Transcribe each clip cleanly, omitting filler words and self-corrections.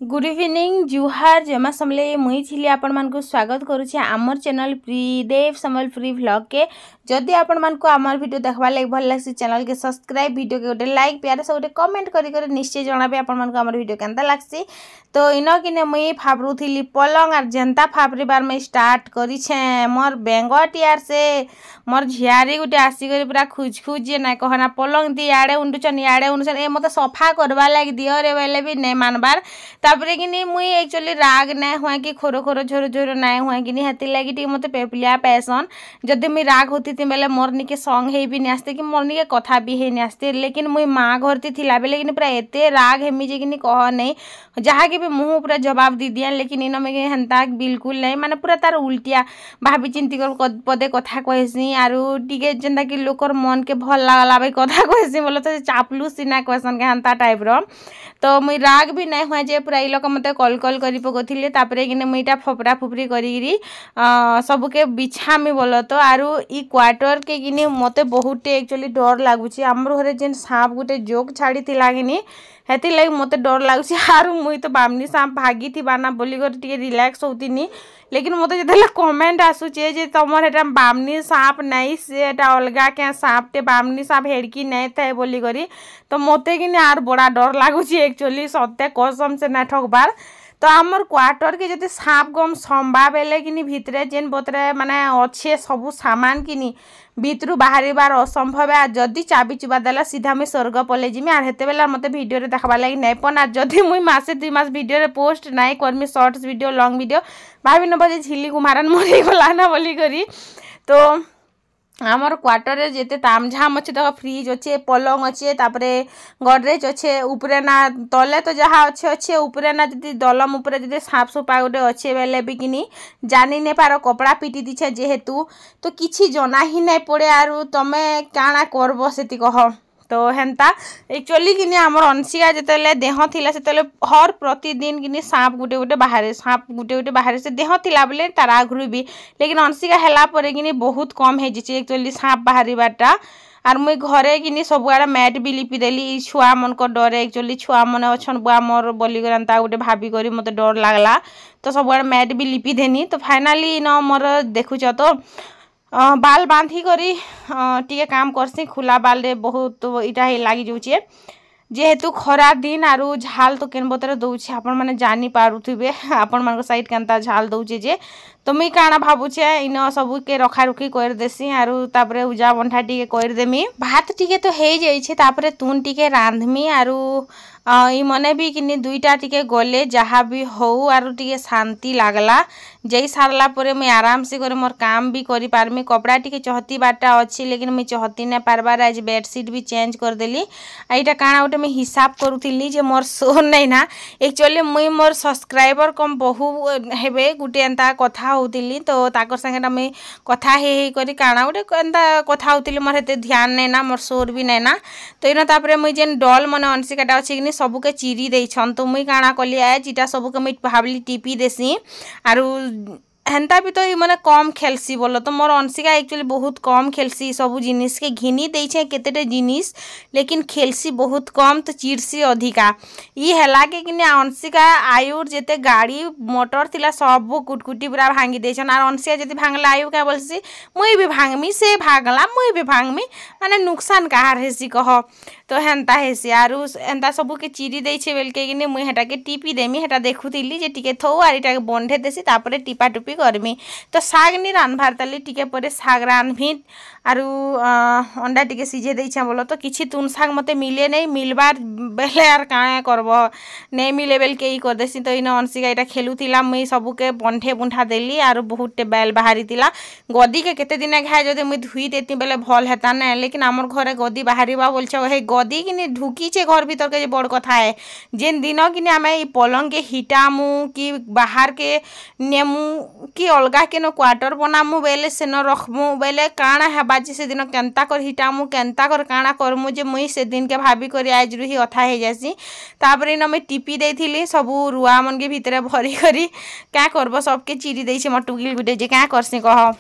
Good evening जुहार जमा समले मुई छिली आपण मानकु स्वागत करूछि आमर चैनल प्रीदेव संबलपुरी व्लॉग के। जदि आपण मानकु आमर वीडियो देखबा लाग भल लागसी चैनल के सब्सक्राइब वीडियो के गोटे लाइक प्यारे से गोटे कमेंट करी निश्चय जणाबे आपण मानकु आमर वीडियो केनता लागसी। तो इनो किने मुई फाबरुथिली पलंग और जनता फाबरी बार में स्टार्ट करी छे मोर बेंगट यार से मोर झियारी गुटे आसी करी पूरा खुज जे ना कहना पलंग दी याडे उंडुचन ए मते सफा करबा लाग दियो रे बेले भी नै मानबार। तापरे कि मुई एक्चुअली राग ना हुआ कि खोरो खोरो झोरो झोरो ना हुआ कि हेती लगी टी मते पेपलिया पैसन जदि मुई राग होती थी बेले मोर निके सॉन्ग हे भी नास्ते कि मोर निके कथा भी हे नास्ते। लेकिन मुई माँ घरती थिला बेले कि पूरा एते राग हेमी जे कि कह नहीं जहाँ कि भी मुँह पूरा जवाब दी दिया। लेकिन इन में हेन्ता बिल्कुल नहीं माने पूरा तार उल्टिया भाभी चिंती कर पदे कथा कहसी आरु टिके जेंता कि लोकर मन के भल लागला भाई कथा कहसी बोलो तो चापलूस सिना कहसन के हेन्ता टाइप रो। तो मुई राग भी नहीं हुआ जे पूरा लोक मत कल कल कर पकौले तापरे कि मुईटा फपरा फुपरी करी सबके बिछामी बोल तो आरु ई क्वार्टर के कि मते बहुत एक्चुअली डर लगुच आमर घरे जेन सांप गुटे जोक छाड़ी कि हेती लगे मते डर लगुच आरु मुई तो बामनी सांप भागी थी बाना बोली टे रिलैक्स होती। लेकिन मत जो कमेंट आसूचे जे तुमर एटा बामनी सांप नहीं से अलगा क्या सांपटे बामनी सांप हेड़की नहीं थाए बोली करी तो मते कि आर बड़ा डर लगुच एक्चुअली सत्य कसम से ना ठकबार। तो आमर क्वार्टर के जब सांप गम संभा बेले कि भितरे जेन बोतरे माने अच्छे सबू सामान कि भितरू बाहर असंभव है। जदि चाबी चुबा देला सीधा मुई स्वर्ग पले जिमी आर हेते बेला मते वीडियो रे देखबा लागि नै पन आर जदि मुई मासे 2 मास वीडियो रे पोस्ट नाइ करमी शॉर्ट्स वीडियो लॉन्ग वीडियो भाभी न बजे झिल्ली कुमारन मरी गला ना बोली करी। तो आमर क्वार्टर रे जेते तामझाम अच्छे तो फ्रिज अच्छे पलंग अच्छे तापरे गडरेज अच्छे उपरे ना तले तो जहाँ अच्छे अच्छे उपरे ना जदि दलम उपरे जदि साफ सुफा गोटे अच्छे बेले भी कि जानी नहीं पार कपड़ा पिटी दीछे जेहेतु तो किसी जना ही नहीं पड़े आरु तमे काना करबो सेति कह। तो हेन्ता एक्चुअली कि आमर अंशिका जिते देह थिला से हर प्रतिदिन कि सांप गुटे गुटे बाहर से देह थिला बोले तार आगुरी भी। लेकिन अंशिका हैला परे कि बहुत कम है जे एक्चुअली सांप बाहरटा आर मुई घरे कि सबुआड़े मैट भी लिपि देली छुआ मन को डर एक्चुअली छुआ मन अच्छन बुआ मोर बोली कर गोटे भाभी करी मत डर लगला तो सबुआड़े मैट भी लिपि देनी। तो फाइनाली न मोर देखुच तो बाल बांधी करी टिके काम करसी खुला बाल रे बहुत इटा ही लगी जाऊे जेहेतु खरा दिन आरु झाल तो केन बतरे दौचे आपण माने जानी पारुथिबे आपण मान साइड केनता झाल दौचे जे। तो मुई काना भाबुचे इन सबू के रखा रुखी कर देसी आरु तापरे उजा बंठा टिके कर देमी भात टिके तो हे जाइछे तापरे तुन टिके रांधमी आरु ई मने भी कि दुईटा टिके गले जहाँ भी हो आरु टिके शांति लागला जई सारला परे मुई आराम से करे मोर काम भी करि पारमी। कपड़ा टिके चहती बाटा अच्छी लेकिन मुई चहती नहीं पारबार आज बेडशीट भी चेंज कर देली। आईटा काना गोटे मुई हिसाब करूथिली जे मोर सोर नहीं ना एक्चुअली मुई मोर सब्सक्राइबर कम बहु हेबे गुटे एंता कथा होतिली तो ताकर संगे मुई कथा हे करी काना गोटे एंता कथा होतिली मोर हेते ध्यान नहीं ना मोर सोर भी नहीं ना। तो इन तापरे मुई जेन डल मन अंशिकाटा अछि कि सबुके चिरी देछन तो मुई काना कली आज इटा सबुके मुई भाबली टीपी देसी आरु हेन्ता भी तो मैंने कम खेलसी बोलो तो मोर अंशिका एक्चुअली बहुत कम खेलसी सबू जिनिस के घिनी देछे केतेटे जिनिस लेकिन खेलसी बहुत कम तो चिड़सी अधिका ये हैला के कि अंशिका आयुर जेते गाड़ी मोटर थिला सब कुटकुटी पूरा भांगी देछन आर अंशिका जति भांगला आयु क्या बोलसी मुई भी भांगमी से भागला मुई भी भांगमी माने नुकसान कहार हेसी कह। तो हेन्ता हेसी आरु एंता सबू के चिरी देछे बेलके कि मुई हेटा के टीपी देमी हेटा देखुथिली जे टिके थौ आर इटा के बंधे देसी तापरे टीपा टुपी करमी। तो साग नि रांधबार ताली टिके परे साग रांधमी आरु अंडा टिके सिझे देछे बोलो तो किछि तुन साग मते मिले नहीं मिलबार बेले यार काए करबो नहीं मिले बेल के ई कर देसी। तो इन अंशिका इटा खेलुथिला मुई सबू के बंठे बुंठा देली आरु बहुत टे बैल बाहरी थिला गदी के केते दिन घाय जदि मुई धुई देती बेले भल हेता ना। लेकिन आमर घरे गदी बाहरीबा बोलछ हे गदी कि ढुकीचे घर भीतर के बड़ कथा है जेन दिन कि आम पलंग के हिटामु कि बाहर के नेमु कि अलगा केन क्वार्टर बनामु बेले सेन रखमु बेले काଣା हेबा जे से दिन केनता कर हिटामु केनता कर काଣା करमु जे मुई से दिन के भाभी करी आज रुही अथा हे जासी। तापरे न मैं टीपी देथिली सबू रुआ मन के भीतर भरी करी क्या करबो सबके चिरी देछि मटुगिल गुटे जे क्या करसी कह।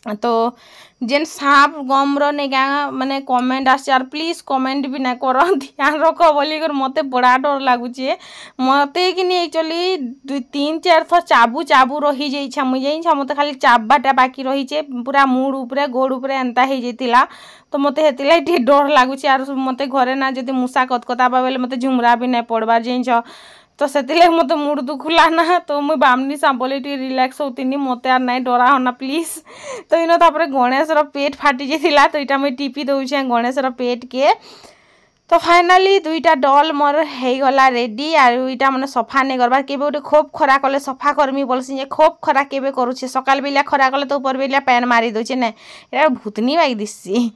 तो जेन सांप गमर नहीं क्या माने कमेंट आस प्लीज कमेंट भी ना कर ध्यान रख बोली मत बड़ा डर लगुचे मत कि एक्चुअली 2-3-4 थर चाबू चाबू रही जाइछा मुई जाइछा मत खाली चाबाटा बाकी रहीचे पूरा मुड उपरे गोड़ उपरे एंता हो जाइतिला तो मत हेतिला टी डर लगुचे आर मत घरे ना जदि मूषा कतकता बेले मत झुमरा भी नहीं पड़बार जाइछ तो से मत मुड दुखला ना तो मुझे बामनी सांबली टी रिलैक्स होती मत यार नहीं डरा होना प्लीज तो इन तापर गणेशर पेट फाटी जाइला तो यहाँ मुझे टीपी दौचे गणेशर पेट के तो फाइनाली 2टा डल मोर हो गला रेडी आर इटा मैंने सफा नहीं करबार केबे गोटे खूब खरा कले सफा करमी बोलसी खूब खरा केबे करुचे सकाल बेला खरा कले तो ऊपर बेला पैन मारी दौचे ना ये भूतनी बाई दिसी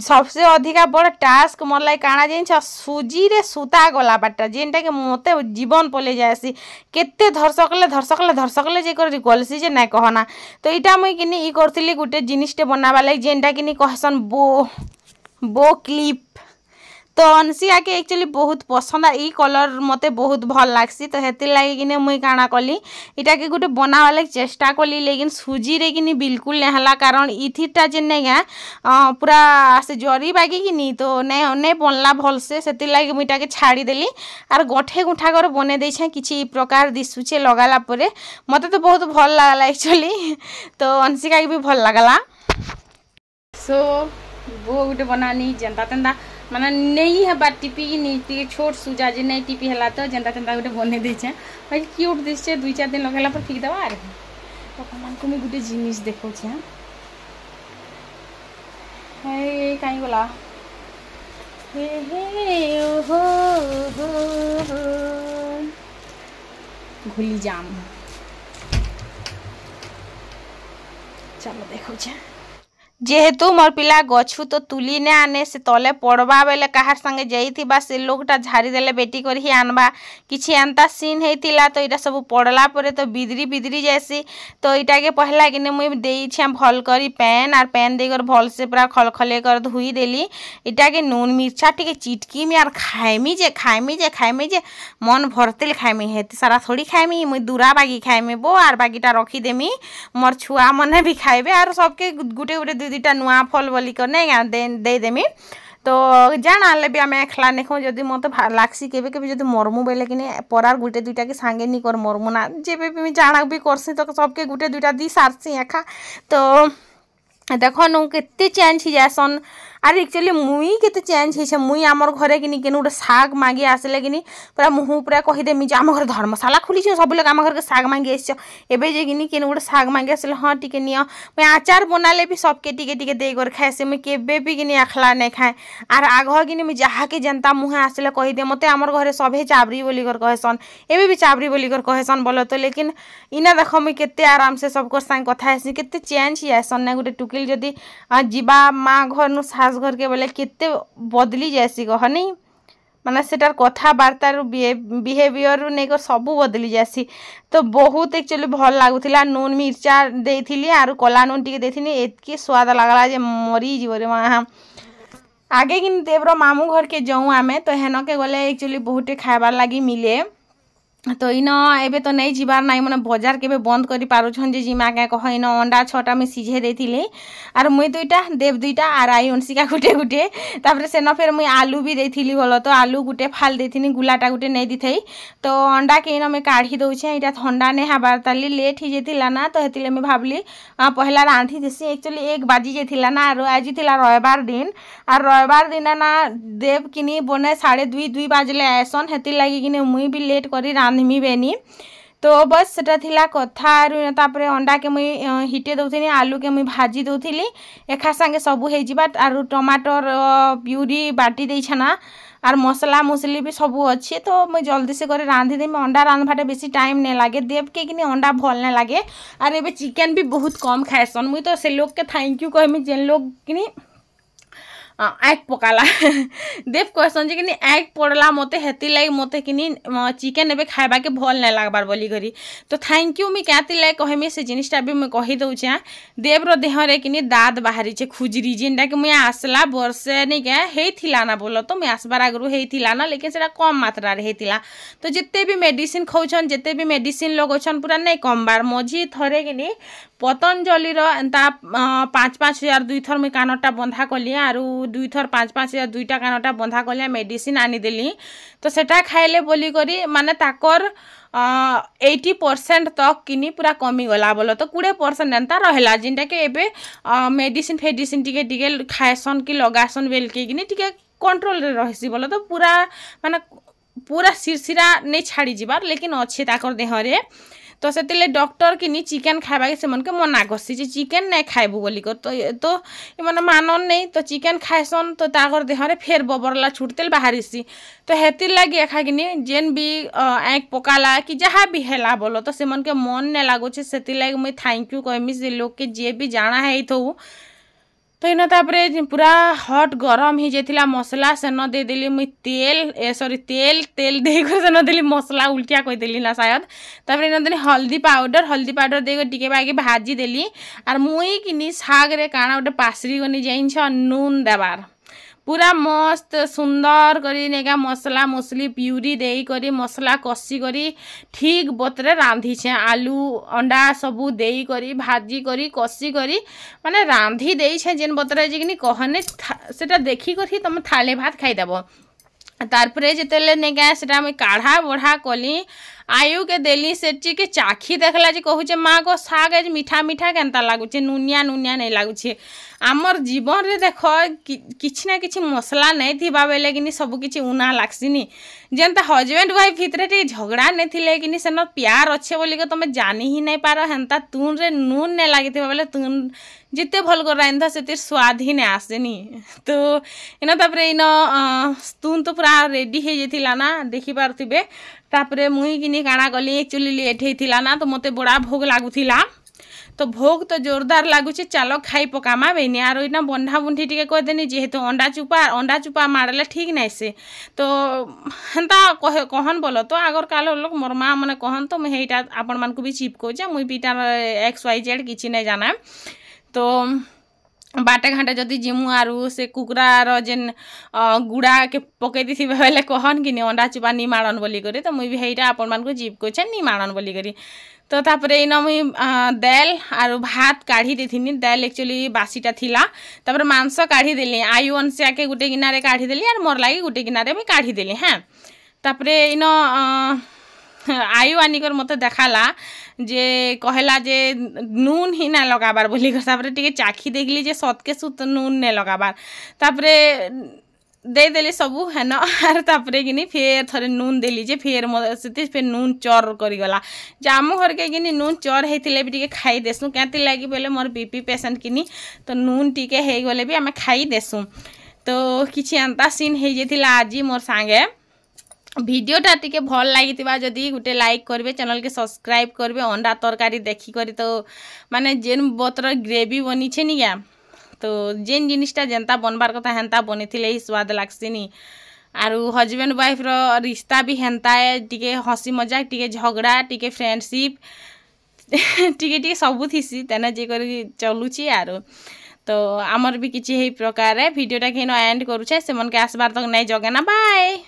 सबसे अधिका बड़ टास्क मोर लाई काଣା जाइछ सुजी रे सूता गला बाटा जेनटा कि मते जीवन पले जायसी केते धरसकले जे कर गलसी जे ना कहना तो इटा मुई किनी ई करथिली गुटे जिनिसटे बनाबा लाई जेनटा किनी कहसन बो क्लिप तो अनसिया के एक्चुअली बहुत पसंद आ कलर मते बहुत भल लागसी तो हेतिर लगी कि मुई काଣା कली इटा के गोटे बनावा लगे चेष्टा कली लेकिन सुजी रे कि बिल्कुल नहीं हला कारण इथिटा जे नहीं क्या पूरा से जरी बागी कि नहीं तो नहीं बनला भल से लगी मुई के छाड़ी देली आर गठे गुंठा कर बने देछे किछि प्रकार दिसुचे लगाला परे मते तो बहुत भल लागला एक्चुअली तो अनसिका के भी भल लागला सो वो गोटे बनानी जनता तंदा माने नहीं है बात टीपी की नीति छोट सुजा जे नहीं टीपी हला तो जनता तंता गोटे बने देछे भाई क्यूट दिसछे 2-4 दिन लगेला पर फिक दवा आर अपन को मैं गोटे जिनिस देखो छे हे काई गला हे ओहो हो घुली जाम चलो देखो छे जेहेतु मोर पिला गछु तो तुली ने आने से तले पड़वा बेले कहार संगे जाइथिबा से लोकटा झाड़ी देले बेटी कर ही आनबा किछि एंता सीन हेतिला तो इटा सब पड़ला परे तो बिदरी जैसी तो इटा के पहला कि मुई देई छे भल करी पैन आर पैन दे कर भल से पूरा खलखले कर धुई देली इटा के नून मिर्चा टिके चिटकी में आर खाइमी जे मन भरतिल खाइमी हेति सारा थोड़ी खाइमी मुई दूरा बागी खाइमी बो आर बागीटा रखी देमी मोर छुआ मने भी खाइबे आर सबके गुटे गुटे 2-2टा नुआ फल बोली कर नहीं दे देमी तो जाना भी आम एखला नेखो जदि मत लागसी केबे केबे जदि मरमु बेले कि परार गुटे 2टा के सांगे नी कर मरमु ना जेबे भी जाना भी करसी तो सबके गुटे 2टा दी सारसी एखा तो देखो नु केते चेंज हो जासन आर एक्चुअली मुई केते चेंज होइछे मुई आमर घरे कि केनु गोटे साग मांगी आसले कि पूरा मुँह पूरा कहीदेमी जे आम घर धर्मशाला खुली सब लोग आम घर के साग मांगी आस एबे जे कि केनु गोटे साग मांगी आसले हाँ टिके नियो मुई आचार बनाले भी सबके टिके टिके दे कर खाएसे मुई केबे भी कि अखला नहीं खाए आर आग कि मुई जहाँ के जनता मुँह आसले कहीदे मते आमर घरे सभे चाबरी बोली कर कहसन एबे भी चाबरी बोली कर कहसन बोलो तो लेकिन इना देखो मुई केते आराम से सबको संग कथा हेसी केते चेंज ही आसन ना गोटे टुकिल जदि जीवा माँ घर नु घर के बोले केते बदली जैसी कहनी माने सेटार कथबार्तार बिहेवियर नहीं कर सबू बदली जैसी तो बहुत एक्चुअली भल लगुला नून मिर्चा देथिली आरु कला नून टिके देथिनी एतकी स्वाद लगला जे मरी जीव रे माँ आगे कि देवर मामू घर के जाऊँ आमे तो हेन के गले एक्चुअली बहुते खाबार लगी मिले तो इन एबे तो नहीं जीवार नाई मैंने बजार के बंद कर पारुछन जे जिमा क्या कह इन अंडा 6टा मुझे सिझे देथिली आर मुई 2टा देव 2टा आर आई अंशिका गुटे गुटे तापर सेन फिर मुई आलू भी देथिली बोलो तो आलू गुटे फाल देथिनी गुलाटा गुटे नहीं दिथई तो अंडा के इन मैं काढ़ी दौचे यहाँ ठंडा नहीं हबार ताली लेट ही जाइला ना तो हेतिले मैं भावली पहला रांधी देसी एक्चुअली 1 बाजी जाइला ना आर आज थिला रविवार दिन आर रविवार दिन ना देव किनी बने 2:30 बाजले आसन हेति लगी कि मुई भी लेट करी रांधमी बेनी तो बस सेटा थिला कथा तापर अंडा के मुई हिटे दउथनी आलू के मुई भाजी दउथली एखा संगे सबू हे जिबा आर टमाटर प्यूरी बाटी देई छना आर मसला मुसली भी सबू अच्छे तो मुई जल्दी से करे रांधि देमी अंडा रांधबाटे बेसी टाइम नहीं लागे देव के कि अंडा भल नहीं लागे आर एबे चिकन भी बहुत कम खाएसन मुई तो से लोग के थैंक यू कहमी जेन लोग कि आग पकाला देव कहसन जे कि आग पड़ला मते हेती लागी मते कि चिकेन एबे खाइबा के भल नहीं लागबार बोली करी। तो थैंक यू मुई क्या लागी कहमी से जिनिसटा भी मुई कही दउछे। देवर देहरे कि दाँत बाहरी छे खुजरी जेनटा कि मुई आसला वर्षे नहीं क्या हेइथिला ना बोलो तो मुई आसबार आगु हेइथिला ना, लेकिन सेटा कम मात्रा रे हेइथिला। तो जिते भी मेडिसिन खाउछन जिते भी मेडिसिन लगौछन पूरा नहीं कम बार मझी थरे कि पतंजलि एंता 5-5 हजार 2 थर मुई कानटा बंधा कली आरु 2 थर 5-5 हजार 2टा कानटा बंधा कली मेडिसिन आनी देली। तो सेटा खाइले बोली करी माने ताकर 80% तक किनी पूरा कमी गला बोलो। तो 20% एंता रहला जिनटा के एबे मेडिसिन फेडिसिन टिके टिके खाएसन कि लगासन बेल के किनी टिके कंट्रोल रे रहसी बोलो। तो पूरा माने पूरा सिरसिरा नहीं छाड़ी जीवार लेकिन अच्छे ताकर देहरे। तो से डॉक्टर कि चिकेन खाइबा के मन के मना करसी जे चिकेन नहीं खाइबू बोली कर। तो मैंने मानन नहीं तो चिकेन खाएसन तो ताकर देहरे फेर बबरला छुटतेल बाहरीसी। तो हेतिर लगी एखा कि जेन भी आँख पकाला कि जहाँ भी हेला बोलो तो से मन के मन नहीं लगुचे। से लगी मुई थैंक यू कहमी से लोग के जे भी जाना है थो। तो इन तापरे पूरा हट गरम ही जाइथिला मसला सेन दे देली मुई तेल तेल देकर सेन देली मसला उल्टिया कही देली ना शायद। तापरे इन देली हल्दी पाउडर देकर टिके बागे भाजी देली। आर मुई किनी साग रे काना गोटे पासरी गनी जाइछ नून देवार पूरा मस्त सुंदर करी नेगा मसला मसली प्यूरी देई करी मसला कसी करी ठीक बतरे रांधी छे। आलू अंडा सबू देई करी भाजी करी कसी करी माने रांधी देई छे जेन बतरे जे कहने सेटा देखी करी तुम थाले भात खाई देबो। तारपरे जेतेले नेगा सेटा मैं काढ़ा बढ़ा कली आयु के देली से के चाखी देखला जे कहूचे माँ को साग आज मीठा मीठा केनता लागुचे नुनिया नुनिया नहीं लागुचे। आमर जीवन रे देख किछि ना किछि मसला नहीं थिबा बेले कि सब किछि उना लागसिनी। जेनता हजबैंड वाइफ भितरे टे झगड़ा नहीं थिले कि सेन प्यार अच्छे बोली के तुम जानी ही नहीं पार। हेन्ता तून रे नून नहीं लगी बेले तून जिते भल कर रांधा से स्वाद ही नहीं आसेनी। तो इन तापरे इन तून तो पूरा रेडी हो जाइथिला ना देखि पारथिबे। तापरे मुई किनी काଣା कली एक्चुअली लेट होइथिला ना तो मते बड़ा भोग लागुथिला। तो भोग तो जोरदार लगुचे चलो खाई पकामा बेनी आर इना बंधा बुंठी टिके कह देनी जेहेतु अंडा चुपा मारले ठीक नहीं से। तो हेन्ता कहन बोलो तो आगर काल लोग मोर माँ मैंने कहन तो मुझे यहाँ आपण मान को भी चिप कहे मुई बीटा XYZ किसी नहीं जाना। तो बाटे घाटे जदि जिमु आरु से कुकुरार जेन गुड़ा के पकई दी बेले कहन कि अंडा चुपा नी मारन बोली करी। तो मुई भी हेटा आपण मान को जीप कहे नी मारन बोली करी। तो तापरे इन मुई दाल आरु भात काढ़ी देथिनी। दाल एक्चुअली बासीटा थिला तापरे मांस काढ़ी देली आयु अनुसा के गुटे गिनारे काढ़ी देली आर मोर लागी गुटे गिनारे भी काढ़ी देली। हाँ तापरे इन आयु आनिकर मत देखाला जे कहला जे नून ही ना लगाबार बोली तापरे टिके चाखी देखली जे सतके सुत नून ने लगाबार। तापरे दे देली सबू है ना आर तापरे किनी फेर थरे नून देली जे फेर से फेर नून चर करीगला। जामु घर के किनी नून चर होइथिले भी टिके खाई देसु क्या लगी बोले मोर बीपी पेशेंट किनी तो नून टिके हो गले भी आम खाई देसु। तो किछि अंता सीन हो जाइथिला आज मोर सांगे। भिडियोटा टिके भल लगी जदि गोटे लाइक करेंगे चैनल के सब्सक्राइब करेंगे। अंडा तरकारी देखी करी तो माने जेन बतर ग्रेवी बनी छे नि क्या तो जेन जिनिसटा जेनता बनबार कथा हेन्ता बनी ही स्वाद लागसीनी। आरु हजबैंड वाइफ रो रिश्ता भी हेन्ता है टिके हसी मजाक टिके झगड़ा टिके फ्रेंडशिप टिके टिके सबू थीसी तेना जे करी चलुची। आरु तो आमर भी किछि हे प्रकार भिडियोटा के एंड करूछे से मन के आसबार तक नहीं जगे ना बाय।